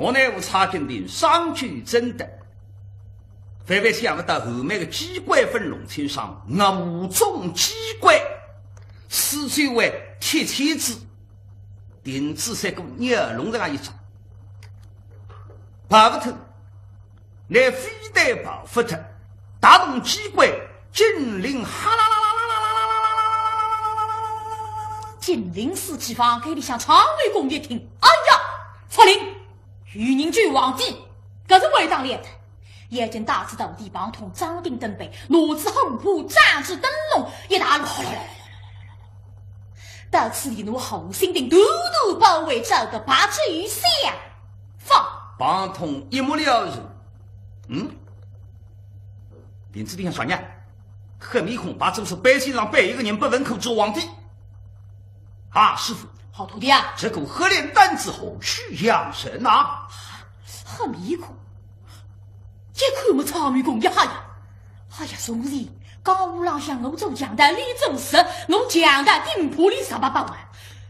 莫奈我查金的上去真的，非非想不到后面的机关分龙村上5种机关，四周为铁签子，定制三个鸟笼这样一张，跑不透，来飞弹跑不透，打动机关，金陵哈啦啦啦啦啦啦啦啦啦啦啦，金陵四季方给你向常委公一听，哎呀，出令与您俱皇帝，可是违当连的。眼见大字斗地帮同张定登北，骡子横扑，战至灯笼，一打到此一怒后心定独独包围这个八之于下放帮同一目了然。林子弟说呢，黑面孔把这是百姓让100个人不闻口做皇帝。啊，师傅，好徒弟啊，这个黑脸蛋子后去养神啊！黑面孔。一看么草民公一下呀，哎呀，所以高屋朗向我做强的李宗实，我强的顶铺里300万。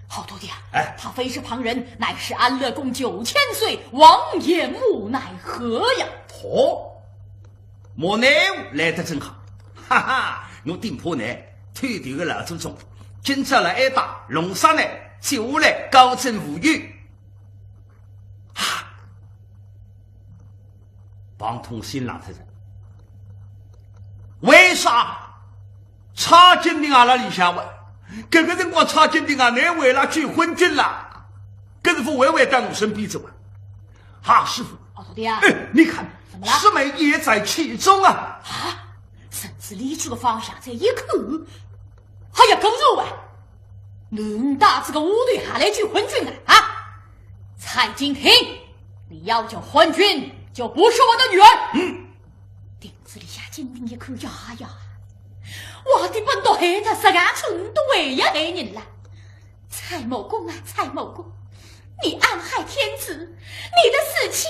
好徒弟啊，他非是旁人，乃是安乐公9000岁，王爷木乃何呀？莫奈来得真好，哈哈！我顶铺呢，推掉个老祖宗，今朝来挨打，龙山呢，就来高枕无忧。帮同新郎太太，为啥查金的阿拉里向问？这个人光查金的阿奶为了去昏君了，跟师傅微微到我身边走啊！哈，师傅，徒弟啊，你看，怎么了？师妹也在其中啊！甚至离去的方向再一看，哎呀，狗肉啊！恁大这个武队还来去昏君啊！蔡金平，你要叫昏君，就不是我的女儿。顶子里下金兵一看呀呀，我的本都黑他是俺村都为呀黑人了。蔡某公啊，蔡某公，你暗害天子，你的死期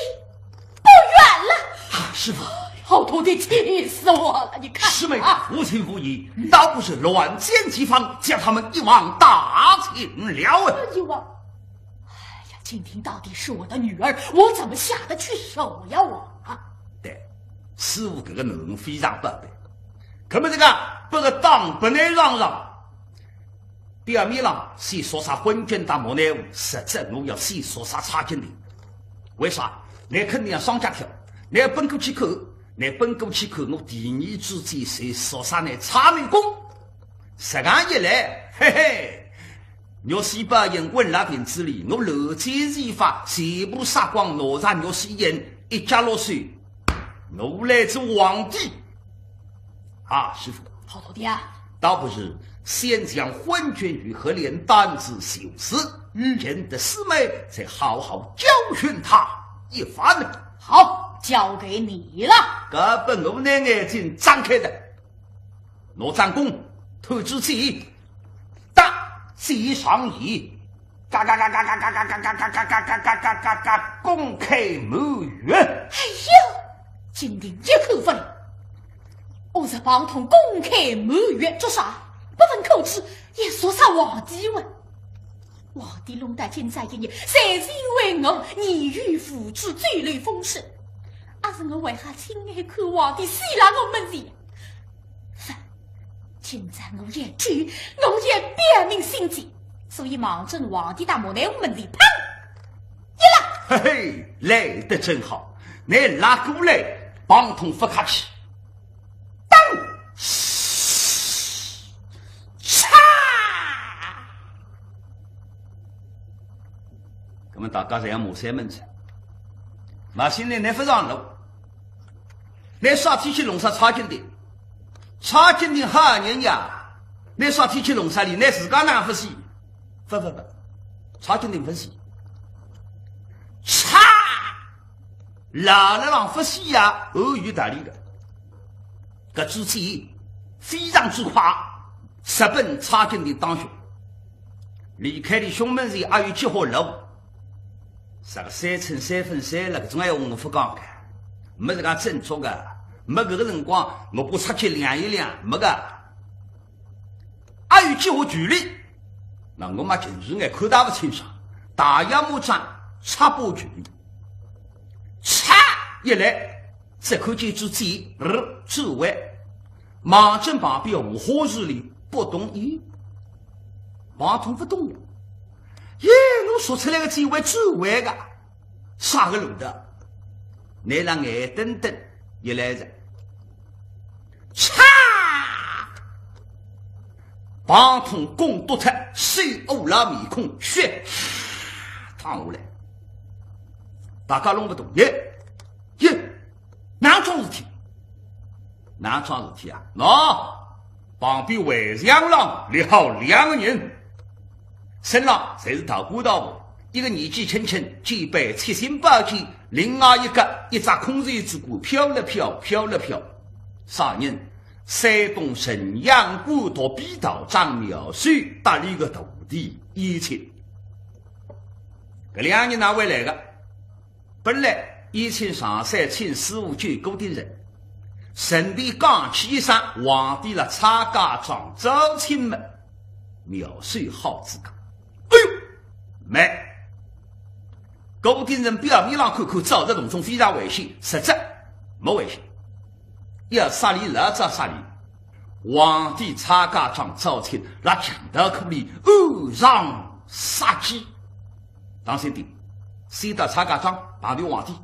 不远了。师傅，好徒弟气死我了！你看，师妹无情无义，倒不是乱箭齐放，将他们一网打尽了。一网。金婷到底是我的女儿，我怎么下得去手呀？我对，师傅这个人非常宝贝，可么这个不是当不能让表面上先说啥昏君打莫奈务，实质我要先说啥查金的。为啥？你肯定要上家跳，你要奔过去看，你奔过去看，我第二之间谁说啥呢？查民工，实干一来，嘿嘿。若是把人问那点之里，我乐见日发，全部杀光，哪吒若是人一家落水，我来做皇帝。啊，师傅，好徒弟啊，倒不是先将昏君与和连担子修死，人的师妹才好好教训他一番呢。好，交给你了。这本我的眼睛张开的，罗长公推之起。西上仪，嘎嘎嘎嘎嘎嘎嘎嘎嘎嘎嘎嘎嘎嘎嘎嘎嘎，公开谋月。哎呦，金鼎一口分，我是帮同公开谋月做啥？不分口齿，也说啥皇帝问？皇帝龙大金在一年，侪是因为我你欲辅助罪类丰盛，而是我为何亲眼看皇帝死了我们人？现在我也知，我也表明心迹，所以忙正皇帝大莫奈我们里砰一拉，嘿嘿，来得真好！你拉过来，帮同不客气。当，嚓！我们大家这样磨三门子，那现在你不让路，你啥天去龙山插进的？查金的好人呀，你说提起龙山里，你自家难不死？不，查金的不死，查老了让不死呀，偶遇大力的，这之前非常之快，直奔查金的当胸，离开的兄门前还有几号路，这个3乘3分3了，总还我不讲的，没这个正确的。没这个辰光，我不出去量一量，没个。还有几号距离？那我嘛就是眼看大不清爽，大洋木站差不距离。一来，只看见只鸡诸位，马正旁边无花日里不动意，马通不动了。耶，侬说出来的几位诸位个，啥个路的？你让眼瞪瞪一来着，嚓！马通攻夺他水欧拉面孔，血淌下来，大家弄不动耶。哪桩事体？哪桩事体啊？旁边围墙上立好两个人，身上侪是头骨头部，一个年纪轻轻，肩背七心八箭，另外一个一只空船之鼓飘了飘，飘了飘。啥人？山东沈阳古道比道张苗水搭了一个徒弟以前，这两人哪位来的？本来以前上山请师傅救古的人，神帝刚起上皇帝了查家庄招亲们，苗水好自讲，哎呦，没古的人表面上看看造这动作非常危险，实质没危险。要杀你哪吒杀你，皇帝查家庄招亲那强盗口里偶上杀鸡，当心点，先到查家庄碰到皇帝，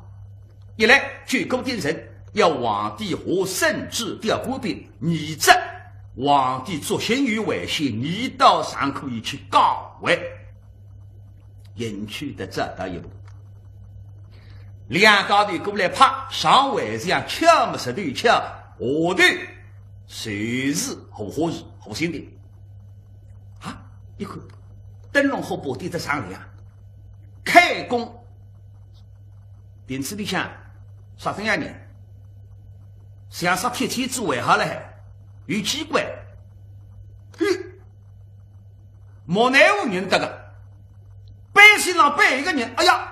一来救古的人要皇帝和圣旨调官兵，二则皇帝作刑于危险，你到上可以去告慰，隐去的这到一步。两高头过来拍上围墙，敲么石头敲，下头随时好火日好心的啊！一看灯笼和宝地在上梁开工，电池里向啥这样人，想杀铁梯子围下来，有机关，莫奈何人得个，百姓上背一个人，哎呀！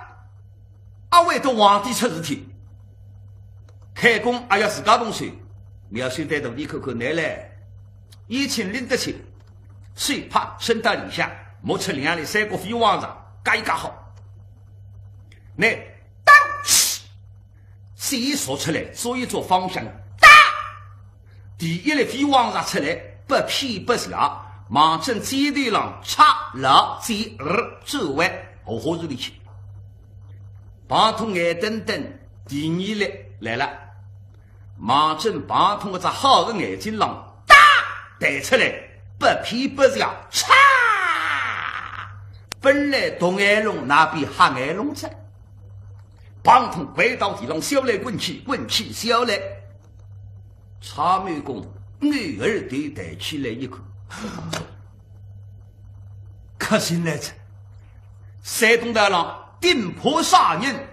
阿为到皇帝出事体，开工也要自家动手。苗水带徒弟看看来来，以前拎得起，水啪伸到里下，摸出两里三个飞往上，嘎一嘎好。那当谁说出来，做一做方向，打第一粒飞往上出来，不偏不斜，马正街头上插了第二周围后花子里去。旁通眼瞪瞪，第二粒来了，马正旁通个只好的眼睛浪打带出来，不偏不斜，嚓！本来东眼龙那边黑眼龙在，旁通回到地上，小来滚起，滚起小来，查美公女儿对带起来一口，可惜来着，山东大郎。定破杀人，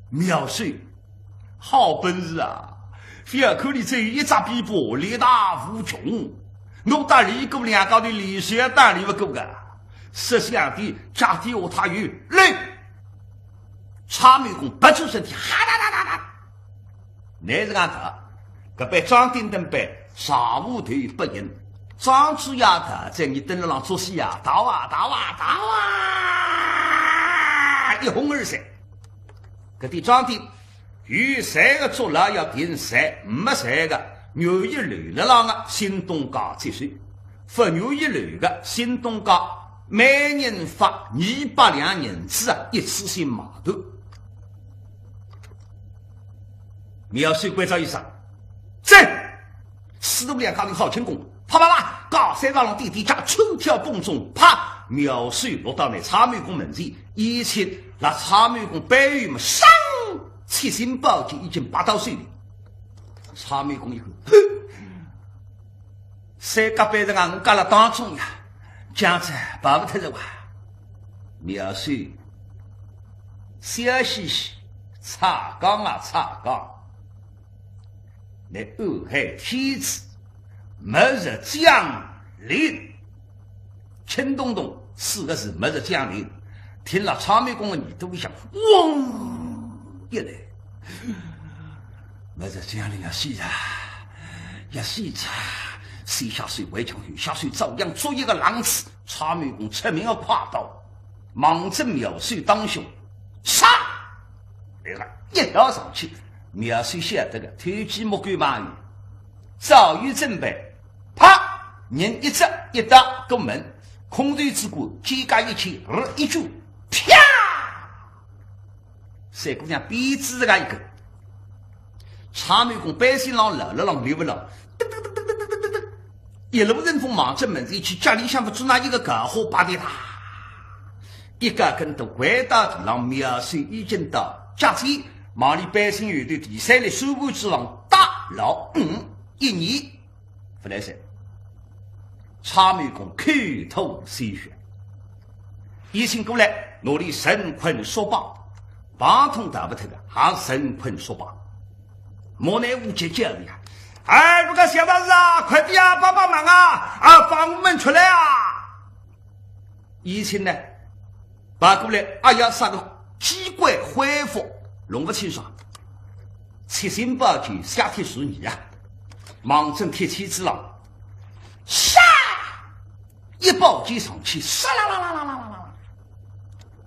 苗水好本事啊！非要口里只有一只臂膊，力大无穷。侬打李姑娘高的李学打你不够个，设想的家庭我他有累，查美公不出身体，哈哒哒哒哒。你是讲他，这被张丁等被杀无头不赢，张主丫头在你灯笼上做戏啊，打啊打啊打啊！一哄而散，搿点张帝有三个做了要定三，没三个牛一流了浪个新东家接水，发牛一流个新东家每人发200两银子啊，一次性码头。苗水关照一声，走，4度2家的好轻功，啪啪啪，高山上浪地底下抽跳蹦中，啪！苗水落到那查美公门前，以前那查美公白玉嘛，上七星宝剑已经拔到水里。查美公一看，三个白人啊，我干了当中呀，这样子拔不脱的话，苗水笑嘻嘻，擦杠啊擦杠，那暗海天子没日降临。轻咚咚4个字没日降临，听了查美公的耳朵一响，嗡一来，没日降临要死啊，要死啊！水下水围墙雨下水照样做一个浪子。查美公出名的跨刀，忙着苗水当胸，杀！那个一条上去，苗水晓得个，偷鸡莫敢骂鱼，早有准备，啪，人一只一打个门，空头之过，肩胛一起，一举，啪，三姑娘鼻子这个一个，长眉公百姓郎老了郎流不了，一路人风忙着门子去，家里想不出那一个干活把的他，一个跟都回到地上，苗水已经到家里。马里百姓有对第三类守护之王大老一年不来噻，长眉公口吐鲜血，一心过来努力神困说棒，棒痛打不透的还神困说棒，莫奈无节节的呀！哎，如果小道士啊，快点啊，帮帮忙啊！帮我们出来啊！一心呢，把过来，哎呀，啥个机关恢复。弄不清爽，七星八句下铁属你呀！忙正铁器之浪，杀！一宝剑上去，唰啦啦啦啦啦啦啦！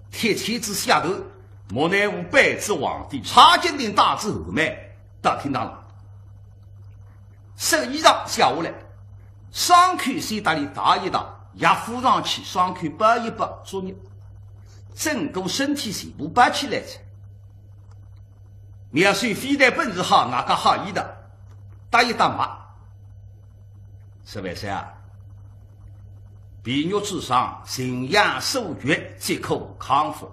铁器之下头，莫奈无白之皇帝查金顶大之后面，大厅当了，手衣裳下下来，双口先打里打一打，压扶上去，双口拔一拔，作业，整个身体全部拔起来去。苗水飞的本事好，哪个好一的，打一打骂，是不是啊？皮肉之上，信仰守决，即可康复。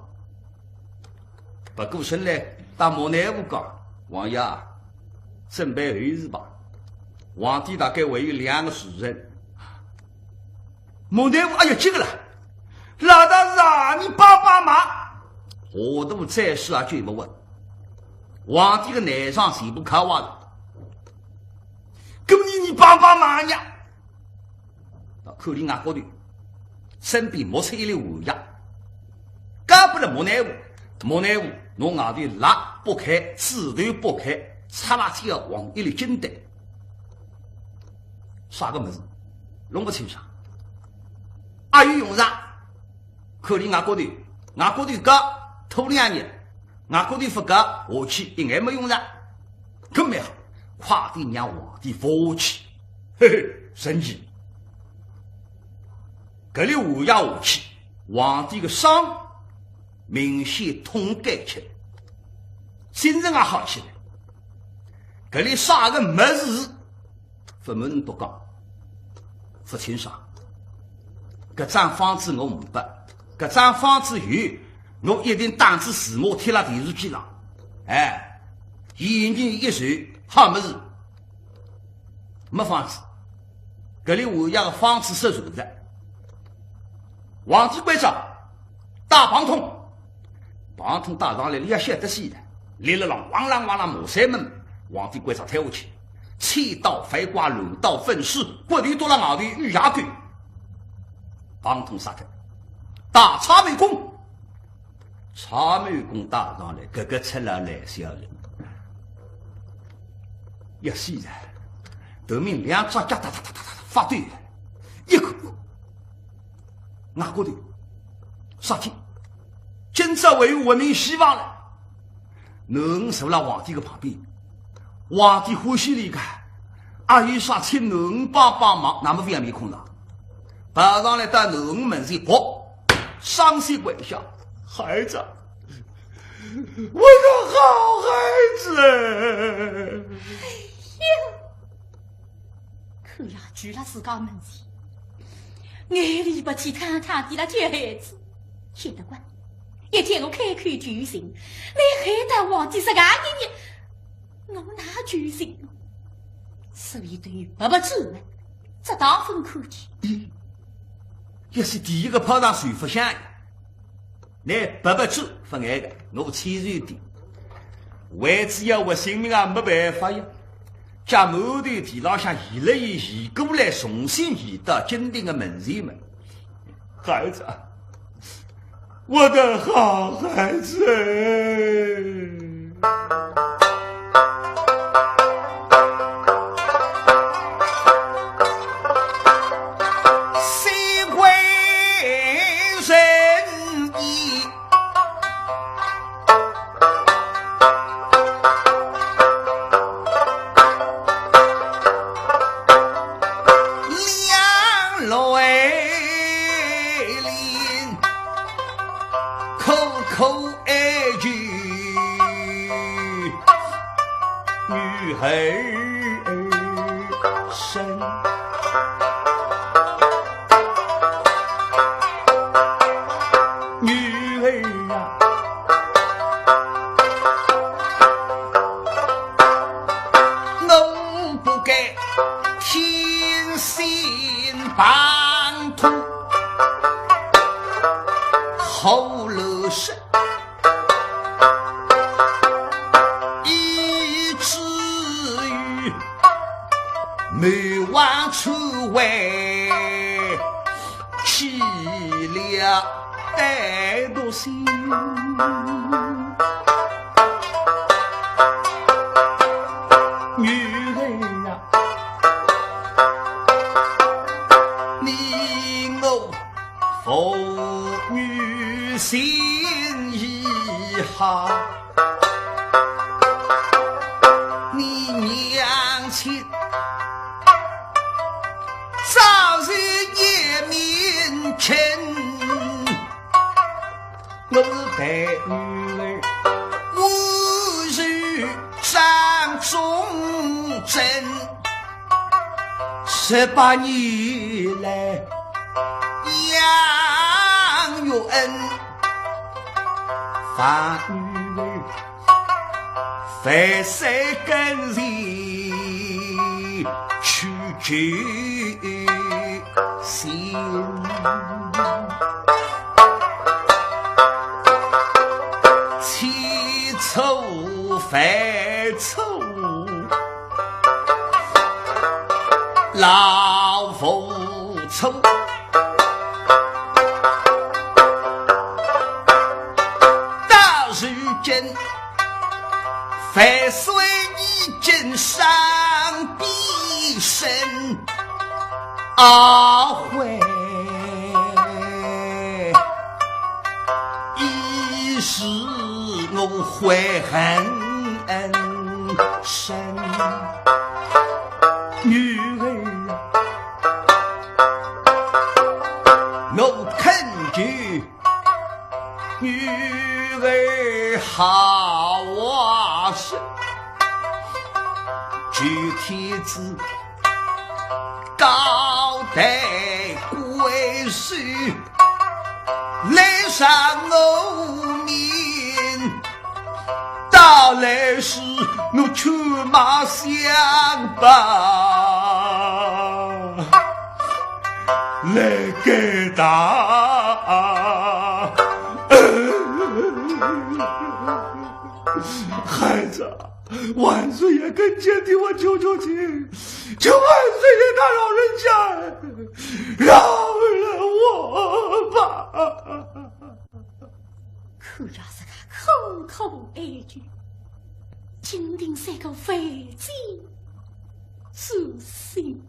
不过生来打莫奈无讲，王爷准备后事吧。皇帝大概会有2个时辰。莫奈无，哎呀，这个了，老大是啊，你帮忙。我都再事啊，就不问。皇帝的内上全部看完了，咁你帮忙呀！到口里外高头，身边摸出一溜乌鸦，干不了莫奈屋，侬外头拉拨开，指头拨开，插拉起往一粒金蛋，啥个么子，弄不清爽。阿有用上，口里外高头个头2年。外国的不格下去应该没用上，更没好，快点让皇帝服气，嘿嘿，神奇。这里乌鸦下去，皇帝的伤明显痛改起来，心情也好起来。这里啥个没事，不门不讲，不清爽。这张房子我明白，这张房子有。我一定当着视幕贴了电视机上，哎，眼睛一水，好么事，没房子，这里我要个房子收住的。皇帝关上，大棒筒打上来，你要晓得戏的，立了浪，汪啷磨三门，皇帝关上跳下去，切刀飞刮，乱刀分尸，骨头多了外头玉牙根，棒筒杀开，大长眉公。长眉公打上来，这个出了来小人，一洗人，头面2只脚哒发对，一口，外高头，杀天，今朝为文明希望了，侬坐了皇帝的旁边，皇帝欢喜离开，阿有啥请侬帮忙，那么非要面孔了，爬上来到侬门前，双膝跪下。孩子，我的好孩子！哎呀，可呀，住了自家门前，眼里不去看看的了这孩子，晓得管？一天我开口就行，你害得皇帝是俺的你，我哪就行？所以对于爸爸主呢，这当分口气。也是第一个跑上水不下。那爸爸主分爱的，我谦虚点，为只要我性命啊没办法呀。将木头地老向移了移过来，重新移到金陵的门前门。孩子，我的好孩子。来临，口口哀句，女儿身。女儿啊，我不该天心帮土后楼身，以至于没往出外起了歹毒心。女儿啊，你我父女心一好，你娘亲早日也面前，我是陪女儿无日上中正18年来养育恩，把女儿凡谁跟人去决心，起丑犯丑，老父丑，到如今凡虽已经伤必身悔，一时我悔恨深。女儿我恳求女儿好我是具体子高抬贵手，来上我面，到来时我出马相帮，来给他孩子，万岁爷跟前替我求求情，求万岁爷大饶人家，饶了我吧。可这是个口口哀句，坚定是个非己之心。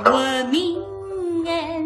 闻名内。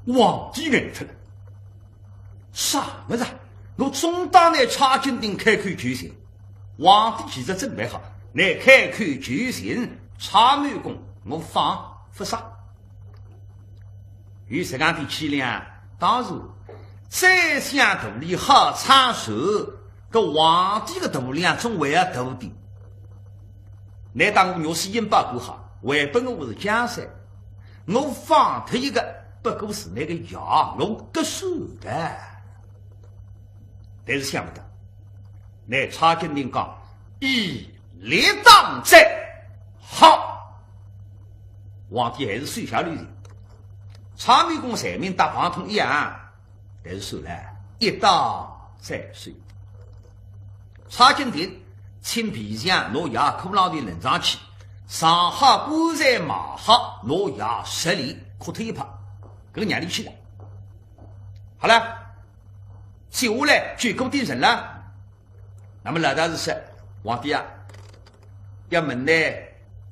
忘记眼脱了，啥么子？我总打来查金鼎开口求情，皇帝其实准备好，来开口求情，查满功，我放不杀。于是俺的气量，当然再想肚里好长寿，个皇帝的肚量总会要大点。来当我若是阴把过好，为本我是江山，我放他一个。不过是那个牙龙割手的，但是想不到，那查金鼎讲以列当在好，皇帝还是水下留人，长眉公上面打棒筒一样，但是说呢，一刀再碎。查金典请皮匠拿牙苦浪的人上去，上好锅菜码好，拿牙10里磕头一拍，这个娘里去了。好了，接下来举功定人了。那么老大是说，皇帝啊，要问呢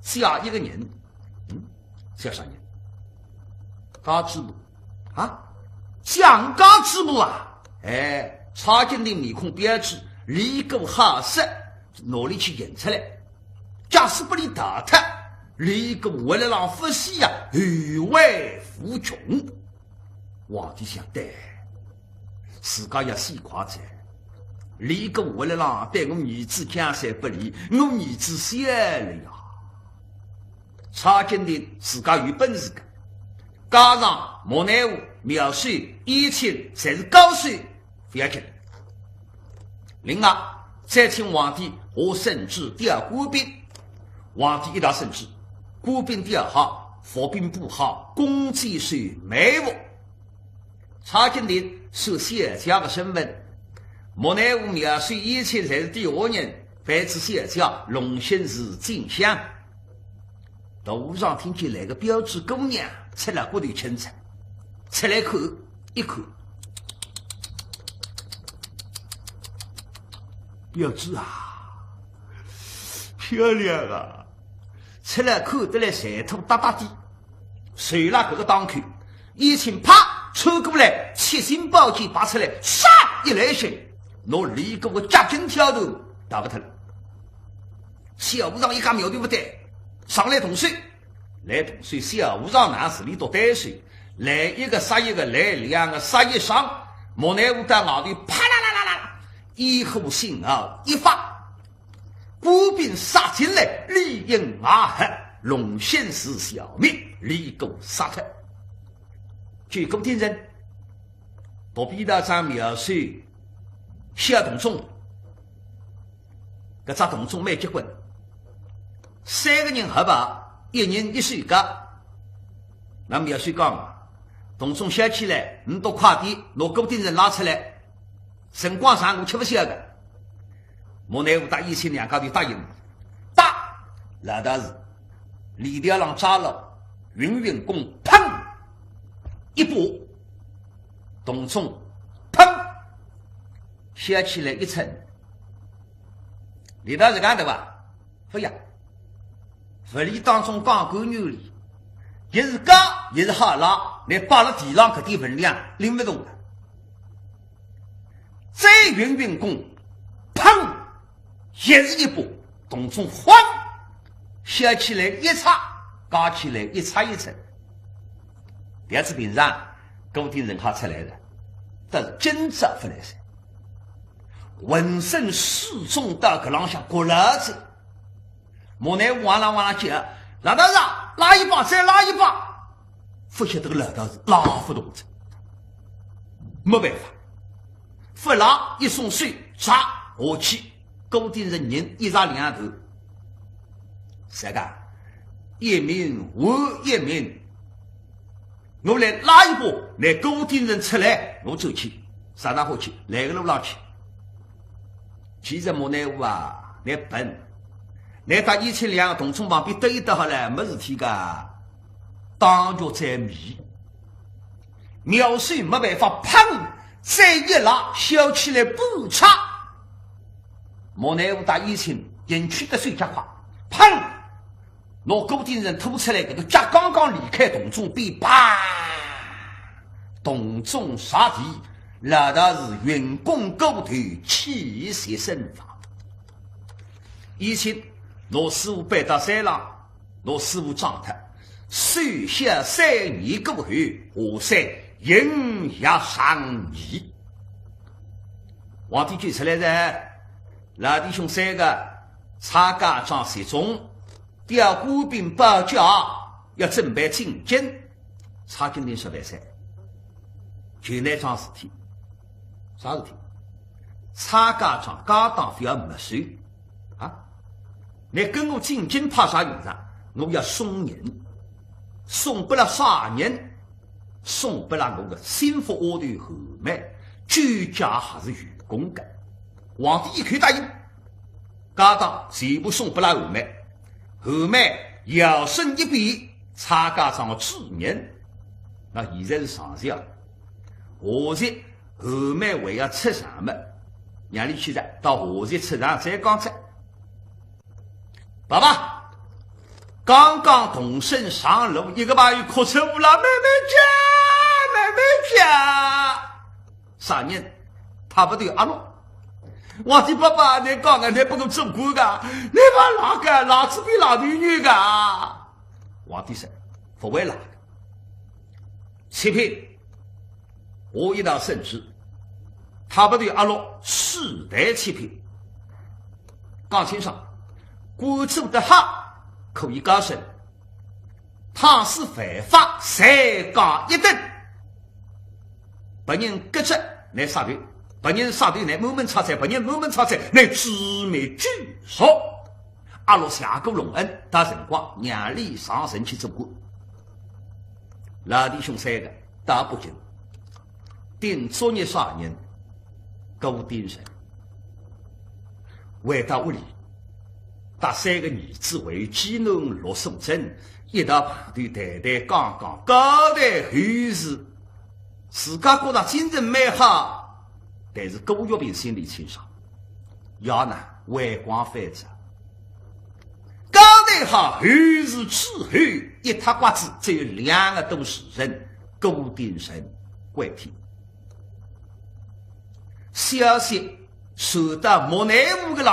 加一个人，加啥人？高知部啊，蒋高知部啊，哎，查金的面孔标志，立过好色，哪里去演出来？假使不理打他，立过为了让夫妻呀，欲为夫穷。皇帝想对，自家要死夸子。立个为了让对我儿子江山不利，我儿子死了呀。查金的自家有本事的，加上莫内务、苗水、义清，侪是高水，不要紧。另外，再请皇帝和圣旨调官兵，皇帝一道圣旨，官兵调好，服兵布好，攻击水没务。查金的受谢家的身份。莫内务苗水义清才是第二人，白子谢家龙兴是进香。路上听见来个标致姑娘吃了锅头青菜，吃来口一口，标致啊，漂亮啊！吃了口得来舌头哒哒的，随了这个档口，义清啪抽过来，七星宝剑拔出来，杀一来血。拿李个夹紧挑头打不脱了，小和尚一家苗头不对，上来同水，来同水，小和尚拿手里多带水，来一个杀一个，来两个杀一伤，莫奈无在脑袋啪啦啦啦啦，一呼信号一发，孤兵杀进来，里应外合，龙兴是消灭，李个杀脱，举公听人，不必到张苗水。小同宗，搿只同宗没结婚，3个人合把，一人一岁个。那苗水讲，同宗想起来，你到快点拿固定人拉出来，辰光长我吃不消的。莫奈武打义清两家就答应，打老大是李条郎扎了，云云弓，砰一步，同宗砰。想起来一称，李大是干的吧？不呀，佛理当中讲狗女里，也是刚也是好拉，来把了地上搿点分量拎不动的。再云云弓，砰，也是一步，动作晃，想起来一插，搞起来一插一层。第二次平常，固定人哈出来的，但是真正不来噻。浑身失重到搿浪向过了子，莫奈哇啦哇啦叫，老道士拉一把，再拉一把，不晓得个老道士拉不动着，没办法，不拉一送水砸下去，固定人一砸两头，啥个一命还一命，我来拉一把，来固定人出来，我走去，上哪好去，来个路上去。其实莫奈武啊，你笨，你到172同村旁边得一得好了，没事体噶，当局在迷，苗水没办法，砰，再一拉，小起来不差。莫奈武打172人去的水加快，砰，拿固定人吐出来，这个家刚刚离开同村边，啪，同村杀敌。老大是云弓勾头，气血生发。以前拿师傅背到山上，拿师傅撞他，水下3年过后，下山迎压上移。皇帝举出来的老弟兄3个，查家庄随从，调官兵保驾，要准备进京。查金陵说白噻，就那桩事体。啥事体？查家庄家当非要没税啊！你跟我进京怕啥用场？我要送人，送不了啥人，送不了我的心腹阿头后妹，居家还是员工的。皇帝一口答应，家当全部送不了后妹。后妹摇身一变，参加上主人。那现在是上朝，下席后妹还要出场么？让你去的到下席出场再讲出。爸爸。刚刚同声上路，一个把鱼哭出屋了，妹妹家。啥人？他不对阿诺。我的爸爸，你刚刚你不够做过的，你把哪个老子比老女女的？皇帝说：“不为哪个？欺骗我一道圣旨，他不对阿诺世代欺骗。刚清上，官做得好。”可以高升，他是犯法，谁讲一等？本人革职来杀队，本人杀队来满门抄菜，本人满门抄菜来致命举说。阿罗下个隆恩，到辰光让你上神去做官。老弟兄三个到北京，定作业杀人，勾定人，回到屋里。带三个儿子为济南落守镇，一道排队谈谈讲讲，高谈厚实，自家觉得精神蛮好，但是郭玉平心里清爽，要呢回光返照。高谈好厚实之后，一塌瓜子只有2个都是人，郭定人关天。消息传到莫内屋的人。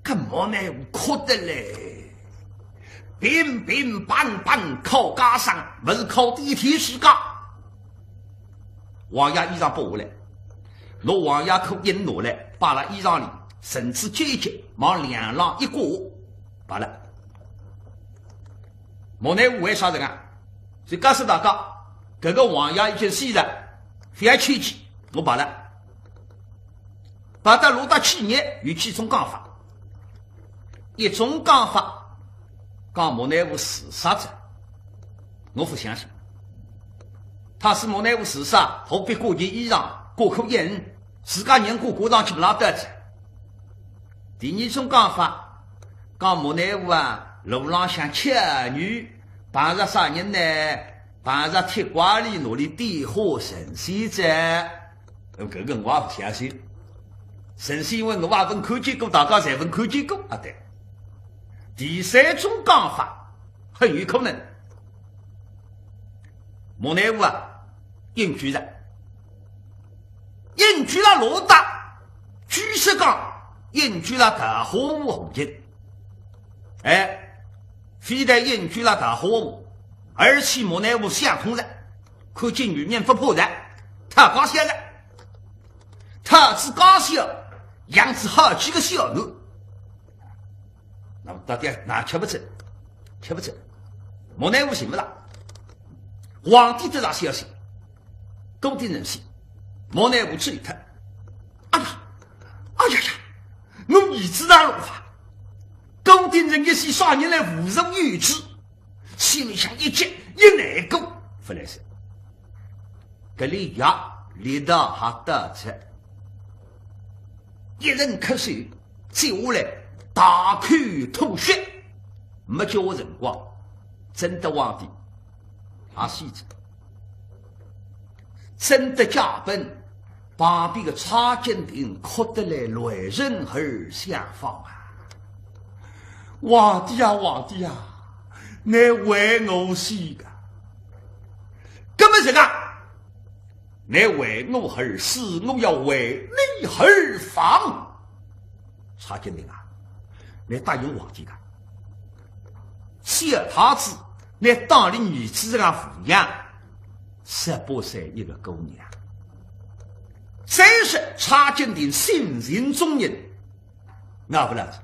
干嘛呢？我哭得嘞，乒乒乓乓靠家上，不是靠地铁世家。王爷衣裳剥下来，拿王爷口引拿来，把了衣裳里，绳子接一接，往两浪一过，罢了。莫内屋为啥子啊？所以告诉大家，这个王爷已经死了，非要去去，我罢了。把他落到企业有几种讲法。一种讲法，讲莫内务自杀者，我不相信。他是莫内务自杀，何必过件衣裳，过口烟，自家人过上去不拉得子。第二种讲法，讲莫内务路浪向吃女，碰着啥人呢？碰着铁拐里努力点火神仙者，这个我也不相信。神仙因为我也问看见过，大家侪问看见过啊，对。第三种讲法很有可能，莫内务隐居了罗达，据说讲隐居了大河屋后进，非但隐居了大河屋，而且莫内务想通了，看见女人不破的，他刚写了，他只刚写，养子好几个小奴。那么到底哪吃不成？莫内务信不啦？皇帝得到消息，勾定人信，莫内务追他。哎呀，我儿子哪弄法？勾定人一些少年来侮辱女子，心里想一急一难过，不来是。这里呀，力道还得着，一人咳嗽，接下来。大口吐血，没叫我辰光，真的皇帝他死着，真的驾崩，旁边的查金亭哭得来泪人儿相放啊！皇帝啊，你为我死的，根本是个，你为我而死，我要为你而放。查金亭啊！来答应皇帝的，小太子来当你女子的抚养，18岁一个姑娘，真是查金亭性情中人，那不了子。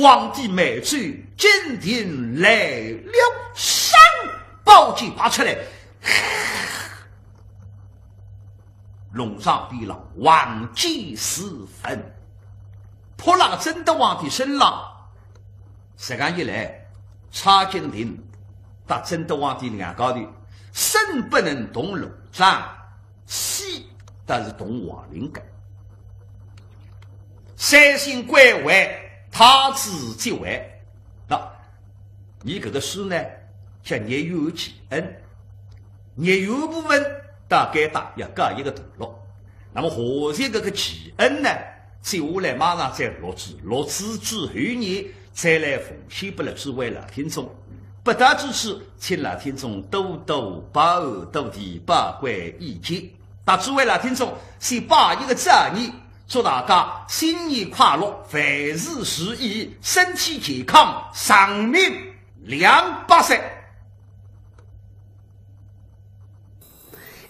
皇帝美醉，金亭来了，上宝剑拔出来，龙上逼了，王剑4分。扑那个真的皇帝身上，时间一来，查金亭到真的皇帝两高头，生不能动炉灶，死但是动瓦灵感。三星归位，他自即位。那你这个书呢，叫业有其恩，业有部分大概大要搞一个段落。那么何些这个其恩呢？接下来马上再录制之后呢，再来奉献不了诸位老听众。不得之此，请老听众多多把握，多提宝贵意见。大诸位老听众，先把一个祝你，祝大家新年快乐，万事如意，身体健康，长命200岁。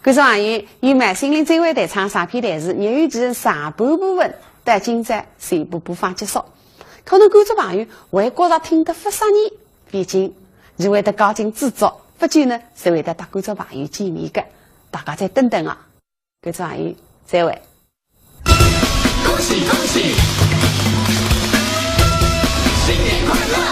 观众朋友，与满心灵最为台唱上篇台词，业余其上半部分到今在全部播放结束。可能观众朋友会觉得听得不适意，毕竟是会得高进制作，不久呢是会得搭观众朋友见面的。大家再等等啊！观众朋友，再会。恭喜恭喜，新年快乐！